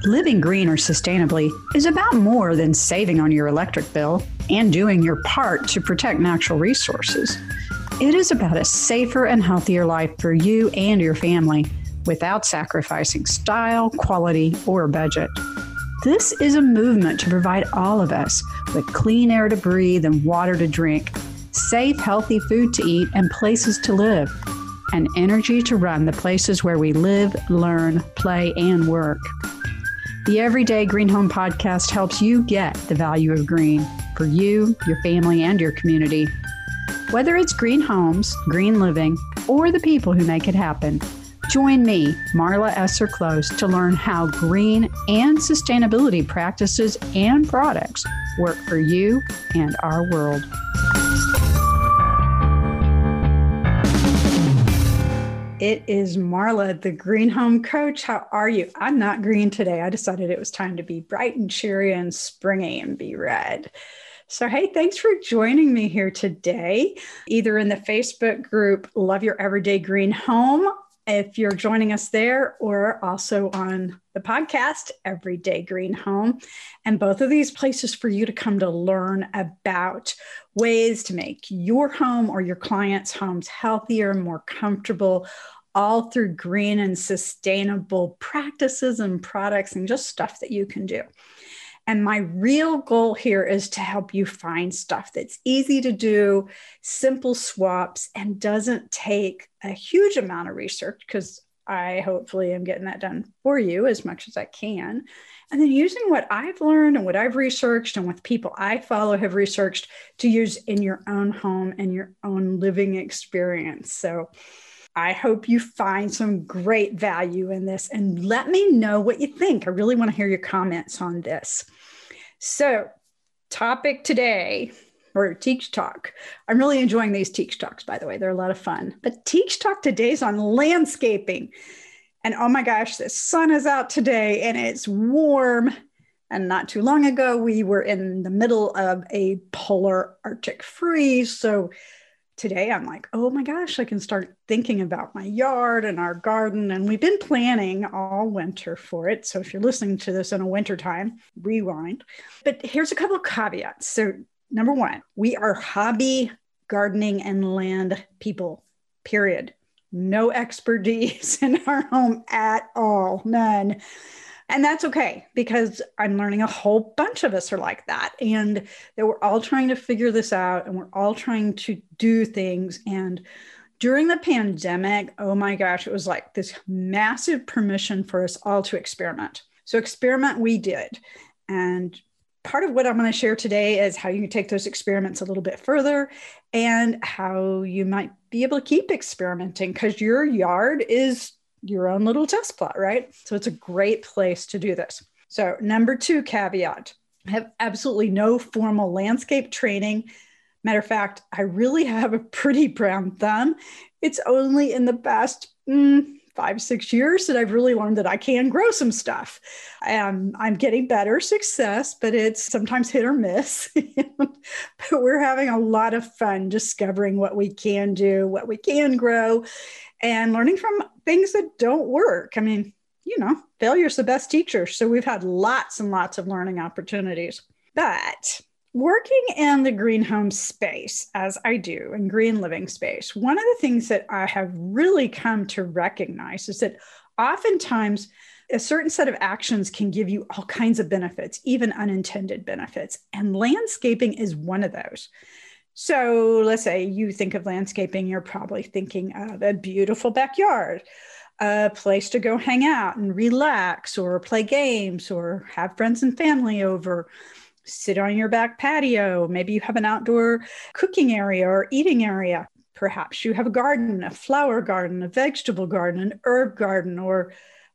Living green or sustainably is about more than saving on your electric bill and doing your part to protect natural resources. It is about a safer and healthier life for you and your family without sacrificing style, quality, or budget. This is a movement to provide all of us with clean air to breathe and water to drink, safe, healthy food to eat, and places to live, and energy to run the places where we live, learn, play, and work. The Everyday Green Home podcast helps you get the value of green for you, your family, and your community. Whether it's green homes, green living, or the people who make it happen, join me, Marla Esser Close, to learn how green and sustainability practices and products work for you and our world. It is Marla, the Green Home Coach. How are you? I'm not green today. I decided it was time to be bright and cheery and springy and be red. So, hey, thanks for joining me here today, either in the Facebook group, Love Your Everyday Green Home, if you're joining us there, or also on the podcast, Everyday Green Home. And both of these places for you to come to learn about ways to make your home or your clients' homes healthier, more comfortable, all through green and sustainable practices and products and just stuff that you can do. And my real goal here is to help you find stuff that's easy to do, simple swaps, and doesn't take a huge amount of research, because I hopefully am getting that done for you as much as I can. And then using what I've learned and what I've researched and what people I follow have researched to use in your own home and your own living experience. So I hope you find some great value in this, and let me know what you think. I really want to hear your comments on this. So, topic today, or Teach Talk. I'm really enjoying these Teach Talks, by the way. They're a lot of fun. But Teach Talk today is on landscaping. And oh my gosh, the sun is out today and it's warm. And not too long ago, we were in the middle of a polar Arctic freeze. So today I'm like, oh my gosh, I can start thinking about my yard and our garden. And we've been planning all winter for it. So if you're listening to this in a winter time, rewind. But here's a couple of caveats. So number one, we are hobby gardening and land people, period. No expertise in our home at all, none. And that's okay, because I'm learning a whole bunch of us are like that, and that we're all trying to figure this out, and we're all trying to do things. And during the pandemic, oh my gosh, it was like this massive permission for us all to experiment. So experiment we did. And part of what I'm going to share today is how you can take those experiments a little bit further and how you might be able to keep experimenting, because your yard is your own little test plot, right? So it's a great place to do this. So number two caveat, I have absolutely no formal landscape training. Matter of fact, I really have a pretty brown thumb. It's only in the past 5-6 years that I've really learned that I can grow some stuff. I'm getting better success, but it's sometimes hit or miss. But we're having a lot of fun discovering what we can do, what we can grow, and learning from things that don't work. I mean, failure's the best teacher. So we've had lots and lots of learning opportunities. But working in the green home space, as I do in green living space, one of the things that I have really come to recognize is that oftentimes a certain set of actions can give you all kinds of benefits, even unintended benefits. And landscaping is one of those. So let's say you think of landscaping, you're probably thinking of a beautiful backyard, a place to go hang out and relax or play games or have friends and family over, sit on your back patio. Maybe you have an outdoor cooking area or eating area. Perhaps you have a garden, a flower garden, a vegetable garden, an herb garden, or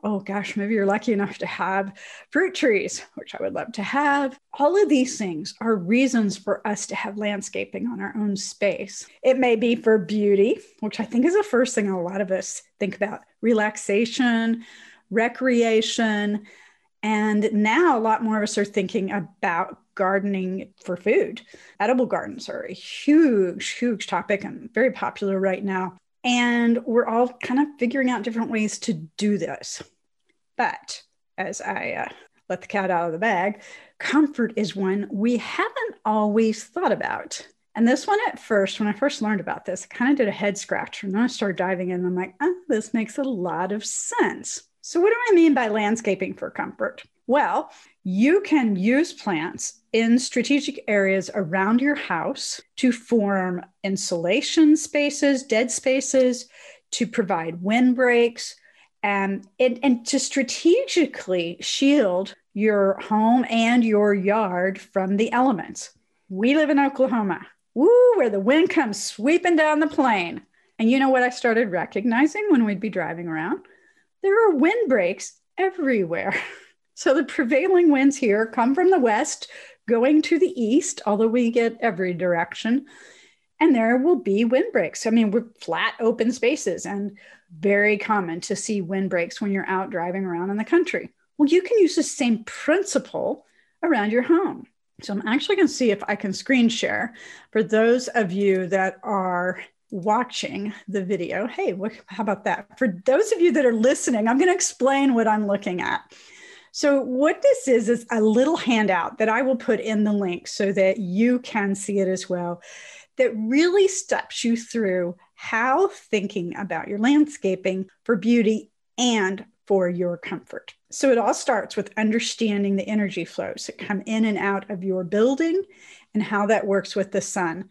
oh gosh, maybe you're lucky enough to have fruit trees, which I would love to have. All of these things are reasons for us to have landscaping on our own space. It may be for beauty, which I think is the first thing a lot of us think about, relaxation, recreation. And now a lot more of us are thinking about gardening for food. Edible gardens are a huge, huge topic and very popular right now. And we're all kind of figuring out different ways to do this. But as I let the cat out of the bag, comfort is one we haven't always thought about. And this one at first, when I first learned about this, I kind of did a head scratcher. And then I started diving in and I'm like, oh, this makes a lot of sense. So what do I mean by landscaping for comfort? Well, you can use plants in strategic areas around your house to form insulation spaces, dead spaces, to provide windbreaks, and to strategically shield your home and your yard from the elements. We live in Oklahoma, where the wind comes sweeping down the plain. And you know what I started recognizing when we'd be driving around? There are windbreaks everywhere. So the prevailing winds here come from the west, going to the east, although we get every direction. And there will be windbreaks. I mean, we're flat open spaces and very common to see windbreaks when you're out driving around in the country. Well, you can use the same principle around your home. So I'm actually going to see if I can screen share for those of you that are watching the video. Hey, how about that? For those of you that are listening, I'm going to explain what I'm looking at. So what this is a little handout that I will put in the link so that you can see it as well, that really steps you through how thinking about your landscaping for beauty and for your comfort. So it all starts with understanding the energy flows that come in and out of your building and how that works with the sun.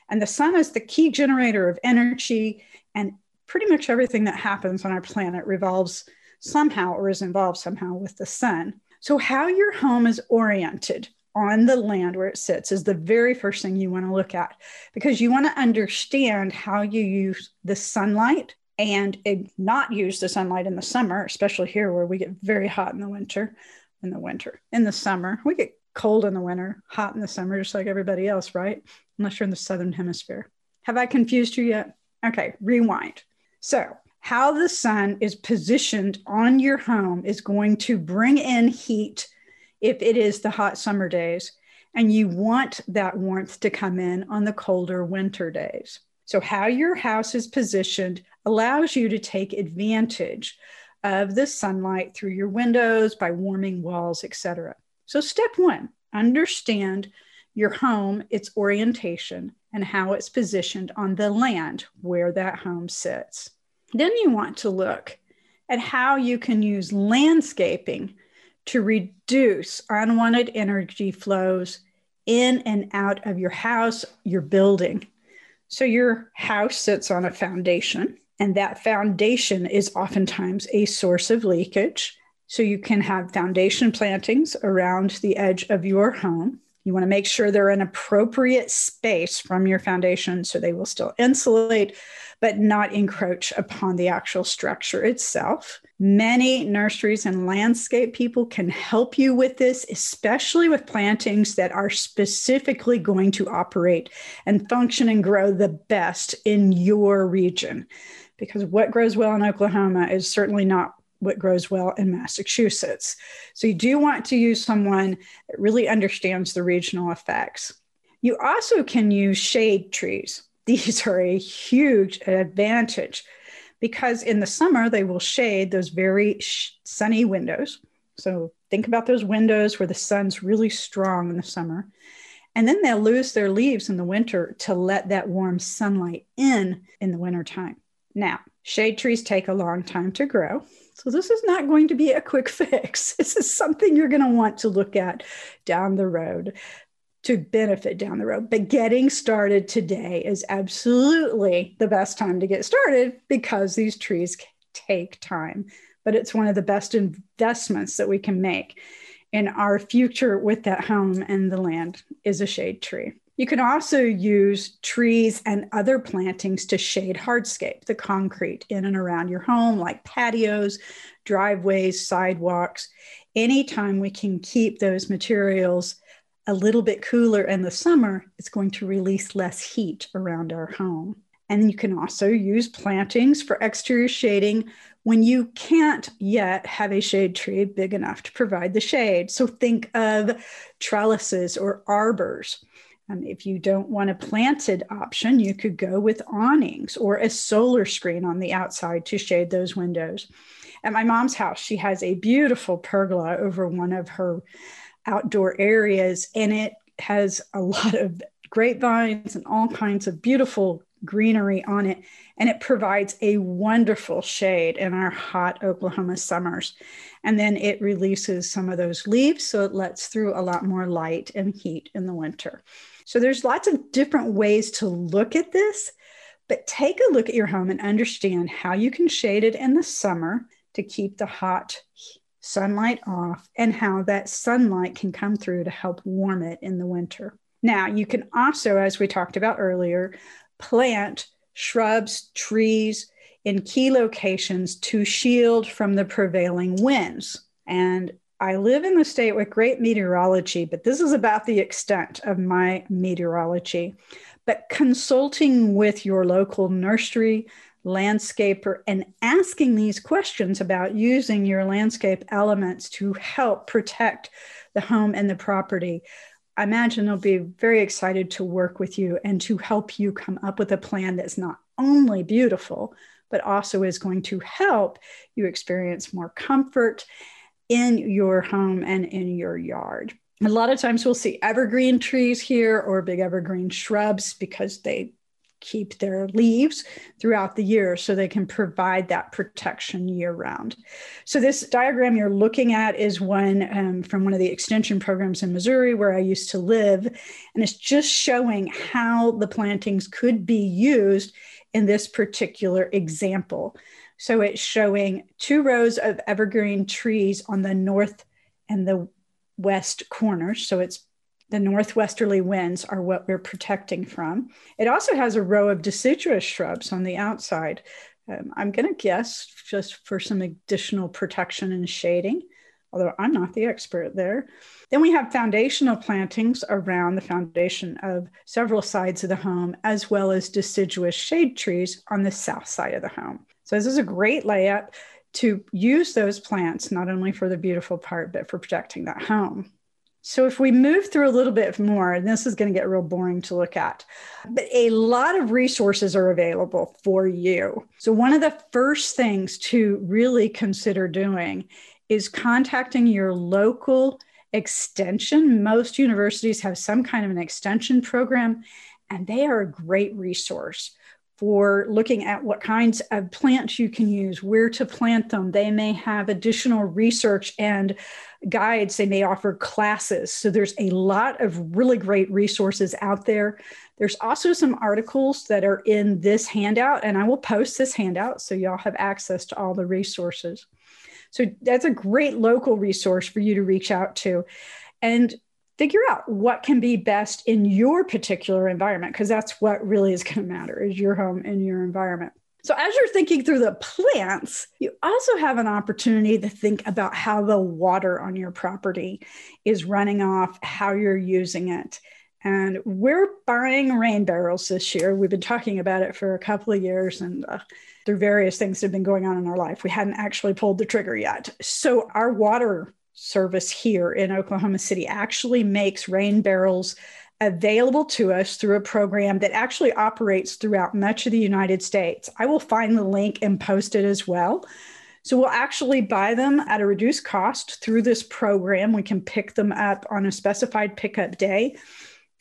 And the sun is the key generator of energy, and pretty much everything that happens on our planet revolves somehow or is involved somehow with the sun. So how your home is oriented on the land where it sits is the very first thing you want to look at, because you want to understand how you use the sunlight and not use the sunlight in the summer, especially here where we get very hot in the summer. We get cold in the winter, hot in the summer, just like everybody else, right? Unless you're in the Southern Hemisphere. Have I confused you yet? Okay, rewind. So how the sun is positioned on your home is going to bring in heat if it is the hot summer days, and you want that warmth to come in on the colder winter days. So how your house is positioned allows you to take advantage of the sunlight through your windows by warming walls, etc. So step one, understand your home, its orientation, and how it's positioned on the land where that home sits. Then you want to look at how you can use landscaping to reduce unwanted energy flows in and out of your house, your building. So your house sits on a foundation, and that foundation is oftentimes a source of leakage. So you can have foundation plantings around the edge of your home. You want to make sure they're in appropriate space from your foundation so they will still insulate, but not encroach upon the actual structure itself. Many nurseries and landscape people can help you with this, especially with plantings that are specifically going to operate and function and grow the best in your region. Because what grows well in Oklahoma is certainly not what grows well in Massachusetts. So you do want to use someone that really understands the regional effects. You also can use shade trees. These are a huge advantage because in the summer, they will shade those very sunny windows. So think about those windows where the sun's really strong in the summer. And then they'll lose their leaves in the winter to let that warm sunlight in the wintertime. Now, shade trees take a long time to grow. So this is not going to be a quick fix. This is something you're going to want to look at down the road to benefit down the road. But getting started today is absolutely the best time to get started because these trees take time. But it's one of the best investments that we can make in our future with that home and the land is a shade tree. You can also use trees and other plantings to shade hardscape, the concrete in and around your home, like patios, driveways, sidewalks. Anytime we can keep those materials a little bit cooler in the summer, it's going to release less heat around our home. And you can also use plantings for exterior shading when you can't yet have a shade tree big enough to provide the shade. So think of trellises or arbors. If you don't want a planted option, you could go with awnings or a solar screen on the outside to shade those windows. At my mom's house, she has a beautiful pergola over one of her outdoor areas, and it has a lot of grapevines and all kinds of beautiful greenery on it. And it provides a wonderful shade in our hot Oklahoma summers. And then it releases some of those leaves, so it lets through a lot more light and heat in the winter. So there's lots of different ways to look at this, but take a look at your home and understand how you can shade it in the summer to keep the hot sunlight off, and how that sunlight can come through to help warm it in the winter. Now, you can also, as we talked about earlier, plant shrubs, trees in key locations to shield from the prevailing winds. And I live in the state with great meteorology, but this is about the extent of my meteorology. But consulting with your local nursery, landscaper, and asking these questions about using your landscape elements to help protect the home and the property, I imagine they'll be very excited to work with you and to help you come up with a plan that's not only beautiful, but also is going to help you experience more comfort in your home and in your yard. A lot of times we'll see evergreen trees here or big evergreen shrubs because they keep their leaves throughout the year so they can provide that protection year round. So this diagram you're looking at is one from one of the extension programs in Missouri where I used to live. And it's just showing how the plantings could be used in this particular example. So it's showing 2 rows of evergreen trees on the north and the west corners. So it's the northwesterly winds are what we're protecting from. It also has a row of deciduous shrubs on the outside. I'm going to guess just for some additional protection and shading, although I'm not the expert there. Then we have foundational plantings around the foundation of several sides of the home, as well as deciduous shade trees on the south side of the home. So this is a great layout to use those plants, not only for the beautiful part, but for protecting that home. So if we move through a little bit more, and this is going to get real boring to look at, but a lot of resources are available for you. So one of the first things to really consider doing is contacting your local extension. Most universities have some kind of an extension program, and they are a great resource for looking at what kinds of plants you can use, where to plant them. They may have additional research and guides. They may offer classes. So there's a lot of really great resources out there. There's also some articles that are in this handout, and I will post this handout so y'all have access to all the resources. So that's a great local resource for you to reach out to and figure out what can be best in your particular environment, because that's what really is going to matter, is your home and your environment. So as you're thinking through the plants, you also have an opportunity to think about how the water on your property is running off, how you're using it. And we're buying rain barrels this year. We've been talking about it for a couple of years, and through various things that have been going on in our life, we hadn't actually pulled the trigger yet. So our water service here in Oklahoma City actually makes rain barrels available to us through a program that actually operates throughout much of the United States. I will find the link and post it as well. So we'll actually buy them at a reduced cost through this program. We can pick them up on a specified pickup day.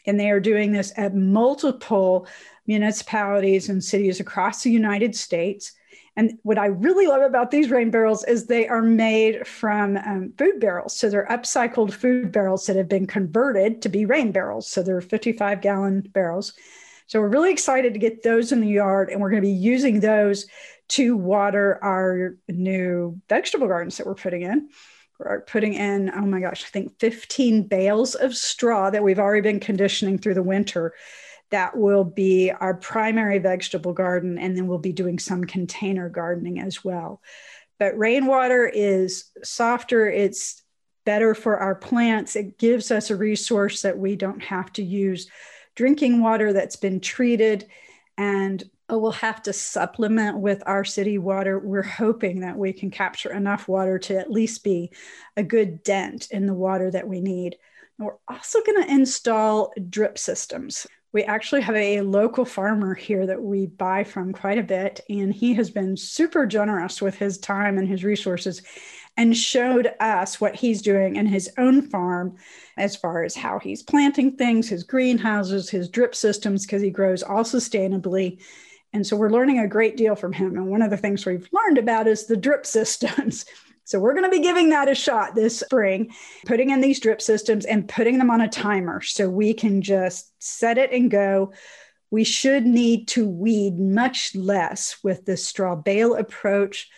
And they are doing this at multiple municipalities and cities across the United States. And what I really love about these rain barrels is they are made from food barrels. So they're upcycled food barrels that have been converted to be rain barrels. So they're 55-gallon barrels. So we're really excited to get those in the yard, and we're going to be using those to water our new vegetable gardens that we're putting in. We're putting in, oh my gosh, I think 15 bales of straw that we've already been conditioning through the winter. That will be our primary vegetable garden, and then we'll be doing some container gardening as well. But rainwater is softer, it's better for our plants. It gives us a resource that we don't have to use drinking water that's been treated, and we'll have to supplement with our city water. We're hoping that we can capture enough water to at least be a good dent in the water that we need. And we're also going to install drip systems. We actually have a local farmer here that we buy from quite a bit, and he has been super generous with his time and his resources and showed us what he's doing in his own farm as far as how he's planting things, his greenhouses, his drip systems, because he grows all sustainably. And so we're learning a great deal from him. And one of the things we've learned about is the drip systems. So we're going to be giving that a shot this spring, putting in these drip systems and putting them on a timer so we can just set it and go. We should need to weed much less with the straw bale approach.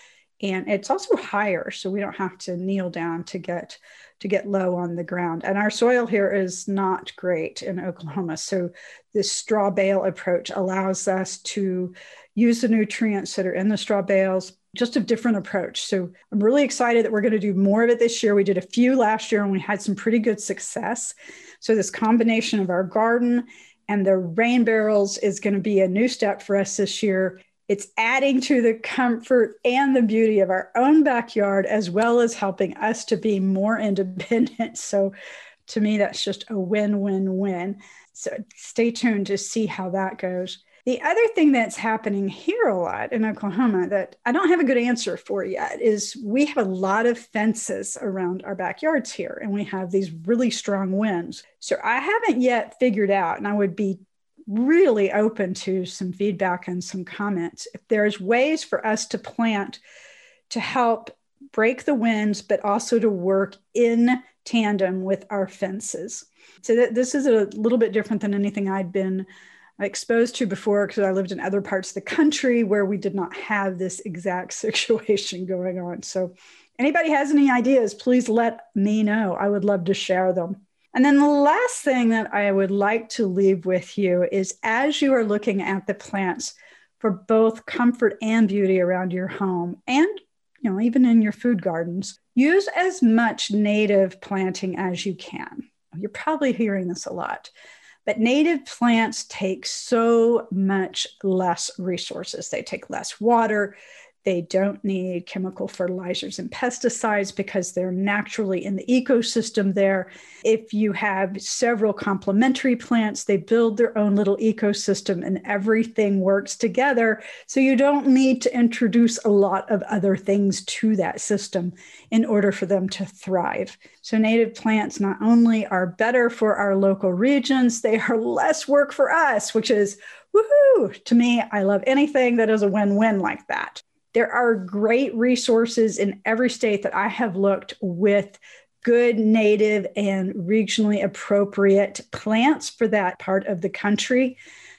And it's also higher, so we don't have to kneel down to get low on the ground. And our soil here is not great in Oklahoma. So this straw bale approach allows us to use the nutrients that are in the straw bales, just a different approach. So I'm really excited that we're going to do more of it this year. We did a few last year and we had some pretty good success. So this combination of our garden and the rain barrels is going to be a new step for us this year. It's adding to the comfort and the beauty of our own backyard, as well as helping us to be more independent. So to me, that's just a win-win-win. So stay tuned to see how that goes. The other thing that's happening here a lot in Oklahoma that I don't have a good answer for yet is we have a lot of fences around our backyards here, and we have these really strong winds. So I haven't yet figured out, and I would be really open to some feedback and some comments, if there's ways for us to plant to help break the winds, but also to work in tandem with our fences. So this is a little bit different than anything I'd been exposed to before, because I lived in other parts of the country where we did not have this exact situation going on. So anybody has any ideas, please let me know. I would love to share them. And then the last thing that I would like to leave with you is, as you are looking at the plants for both comfort and beauty around your home, and even in your food gardens, use as much native planting as you can. You're probably hearing this a lot. But native plants take so much less resources. They take less water. They don't need chemical fertilizers and pesticides because they're naturally in the ecosystem there. If you have several complementary plants, they build their own little ecosystem and everything works together. So you don't need to introduce a lot of other things to that system in order for them to thrive. So native plants not only are better for our local regions, they are less work for us, which is woohoo. To me, I love anything that is a win-win like that. There are great resources in every state that I have looked with good native and regionally appropriate plants for that part of the country.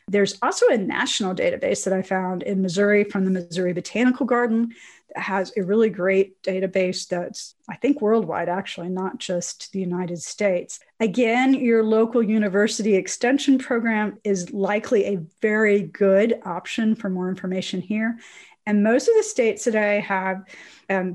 There's also a national database that I found in Missouri from the Missouri Botanical Garden that has a really great database that's, I think, worldwide, actually, not just the United States. Again, your local university extension program is likely a very good option for more information here. And most of the states that I have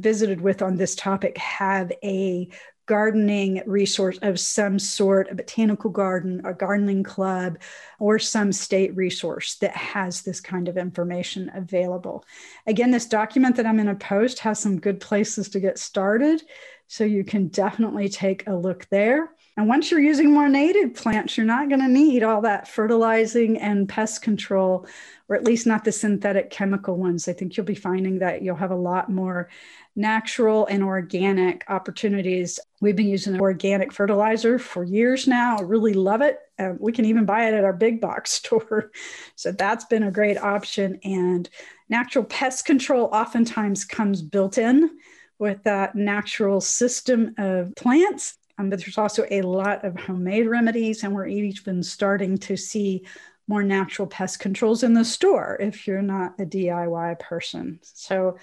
visited with on this topic have a gardening resource of some sort, a botanical garden, a gardening club, or some state resource that has this kind of information available. Again, this document that I'm going to post has some good places to get started, so you can definitely take a look there. And once you're using more native plants, you're not going to need all that fertilizing and pest control, or at least not the synthetic chemical ones. I think you'll be finding that you'll have a lot more natural and organic opportunities. We've been using an organic fertilizer for years now. I really love it. We can even buy it at our big box store. So that's been a great option. And natural pest control oftentimes comes built in with that natural system of plants. But there's also a lot of homemade remedies, and we're even starting to see more natural pest controls in the store if you're not a DIY person. So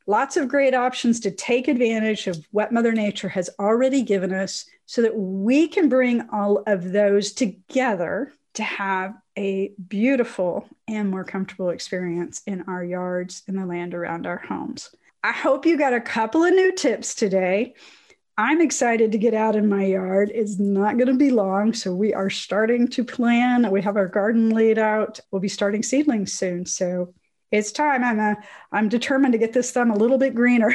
lots of great options to take advantage of what Mother Nature has already given us so that we can bring all of those together to have a beautiful and more comfortable experience in our yards and the land around our homes. I hope you got a couple of new tips today. I'm excited to get out in my yard. It's not going to be long, so we are starting to plan. We have our garden laid out. We'll be starting seedlings soon, so it's time. I'm determined to get this thumb a little bit greener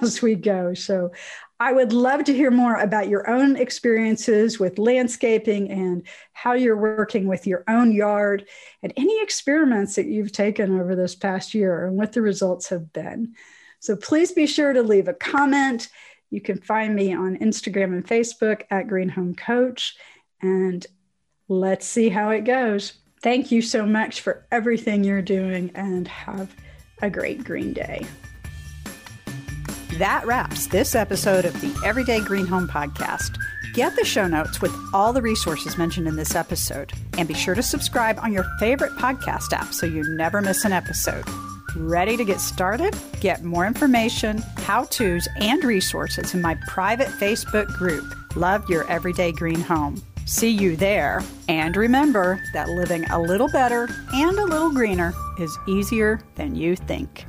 as we go. So I would love to hear more about your own experiences with landscaping and how you're working with your own yard and any experiments that you've taken over this past year and what the results have been. So please be sure to leave a comment. You can find me on Instagram and Facebook at Green Home Coach, and let's see how it goes. Thank you so much for everything you're doing, and have a great green day. That wraps this episode of the Everyday Green Home Podcast. Get the show notes with all the resources mentioned in this episode, and be sure to subscribe on your favorite podcast app so you never miss an episode. Ready to get started? Get more information, how-tos, and resources in my private Facebook group, Love Your Everyday Green Home. See you there. And remember that living a little better and a little greener is easier than you think.